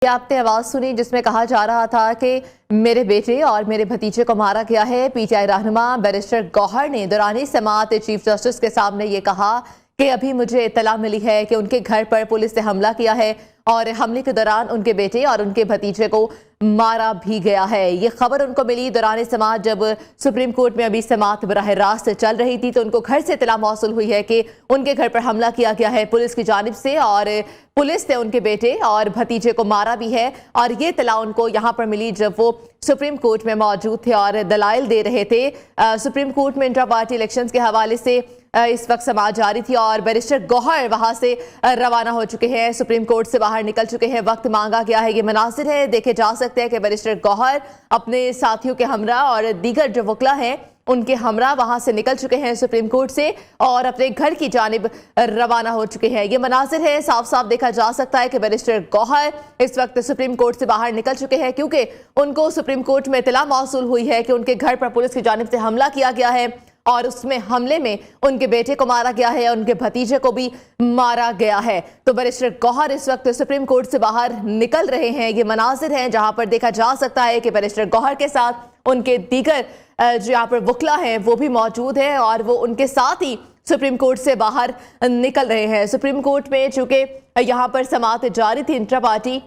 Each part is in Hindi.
ये आपने आवाज सुनी जिसमें कहा जा रहा था कि मेरे बेटे और मेरे भतीजे को मारा गया है। पीटीआई रहनुमा बैरिस्टर गौहर ने दौरानी समाअत चीफ जस्टिस के सामने ये कहा कि अभी मुझे इत्तला मिली है कि उनके घर पर पुलिस ने हमला किया है और हमले के दौरान उनके बेटे और उनके भतीजे को मारा भी गया है। ये खबर उनको मिली दौरान समाअत जब सुप्रीम कोर्ट में अभी समाअत बराह रास्त चल रही थी, तो उनको घर से इत्तला मौसूल हुई है कि उनके घर पर हमला किया गया है पुलिस की जानिब से और पुलिस ने उनके बेटे और भतीजे को मारा भी है। और ये इत्तला उनको यहाँ पर मिली जब वो सुप्रीम कोर्ट में मौजूद थे और दलाइल दे रहे थे। सुप्रीम कोर्ट में इंट्रा पार्टी इलेक्शंस के हवाले से इस वक्त समाअत जारी थी और बैरिस्टर गौहर वहां से रवाना हो चुके हैं, सुप्रीम कोर्ट से बाहर निकल चुके हैं। वक्त मांगा गया है, ये मनासिर है, देखे जा सकते हैं कि बैरिस्टर गौहर अपने साथियों के हमरा और दीगर जो वकला हैं उनके हमरा वहां से निकल चुके हैं सुप्रीम कोर्ट से और अपने घर की जानिब रवाना हो चुके हैं। ये मनासिर है, साफ साफ देखा जा सकता है कि बैरिस्टर गौहर इस वक्त सुप्रीम कोर्ट से बाहर निकल चुके हैं क्योंकि उनको सुप्रीम कोर्ट में इत्तला मौसूल हुई है कि उनके घर पर पुलिस की जानिब से हमला किया गया है और उसमें हमले में उनके बेटे को मारा गया है, उनके भतीजे को भी मारा गया है। तो बैरिस्टर गौहर इस वक्त सुप्रीम कोर्ट से बाहर निकल रहे हैं। ये मनासिर हैं जहां पर देखा जा सकता है कि बैरिस्टर गौहर के साथ उनके दीगर जो यहाँ पर वकला हैं वो भी मौजूद है और वो उनके साथ ही सुप्रीम कोर्ट से बाहर निकल रहे हैं। सुप्रीम कोर्ट में चूंकि यहाँ पर समाअत जारी थी इंट्रा पार्टी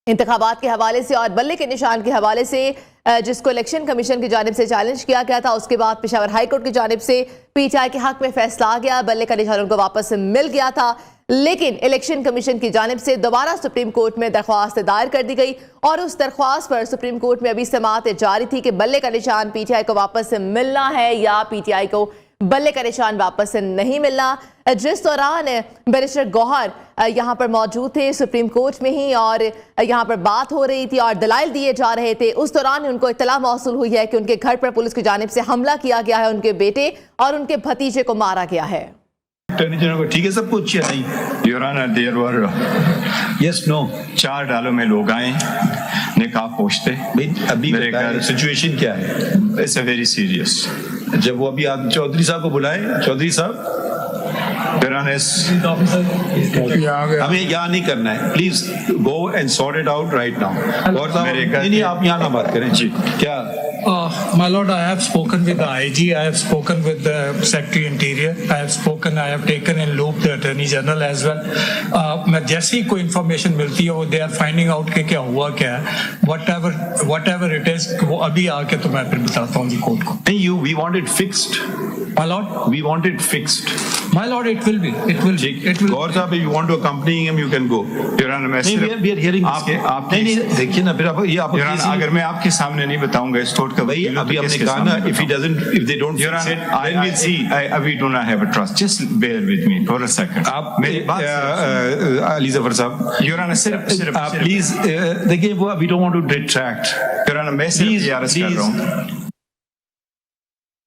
इंतखाबात के हवाले से और बल्ले के निशान के हवाले से जिसको इलेक्शन कमीशन की जानिब से चैलेंज किया गया था, उसके बाद पेशावर हाई कोर्ट की जानिब से पीटीआई के हक में फैसला आ गया, बल्ले का निशान उनको वापस मिल गया था। लेकिन इलेक्शन कमीशन की जानिब से दोबारा सुप्रीम कोर्ट में दरख्वास्त दायर कर दी गई और उस दरख्वास्त पर सुप्रीम कोर्ट में अभी समाअत जारी थी कि बल्ले का निशान पीटीआई को वापस मिलना है या पीटीआई को बल्ले का निशान वापस नहीं मिलना। जिस दौरान बैरिस्टर गौहर यहाँ पर मौजूद थे सुप्रीम कोर्ट में ही और यहाँ पर बात हो रही थी और दलाइल दिए जा रहे थे, उस दौरान उनको इत्तला मौसूल हुई है कि उनके घर पर पुलिस की जानिब से हमला किया गया है, उनके बेटे और उनके भतीजे को मारा गया है। ठीक है सब कुछ नहीं। Your honour there were yes no 4 डालों में लोग आए निकाह पोछते। अभी मेरे घर सिचुएशन क्या है? It's a very serious. जब वो अभी आप चौधरी साहब को बुलाए, चौधरी साहब हमें यहाँ नहीं करना है, please go and sort it out right now. और नहीं आप यहाँ ना बात करें जी। क्या My lord, I have spoken with the IG, I have spoken with the Secretary Interior, I have taken in loop the Attorney General as well. मैं जैसे ही कोई information मिलती है वो they are finding out कि क्या हुआ क्या है, whatever it is, वो अभी आके तो मैं फिर बताता हूँ जी कोर्ट को। नहीं, we want it fixed. My lord, we want it fixed. My lord, it will be. गौर साहब, if you want to accompany him, you can go. Your Honor, मैं सिर्फ we are hearing आप नहीं देखिए ना फिर आप ये आप Your Honor, अगर मैं आपके सामने नहीं बताऊंगा इस कोर्ट का भाई अभी हमने कहा ना if they don't Your fix Honor, it, then we'll see. we do not have a trust. Just bear with me for a second. आप मेरी बात अली जफर साहब, Your Honor, सिर्फ प्लीज देखिए वो we don't want to detract. Your Honor, मैं सिर्फ अर्ज कर रहा हूँ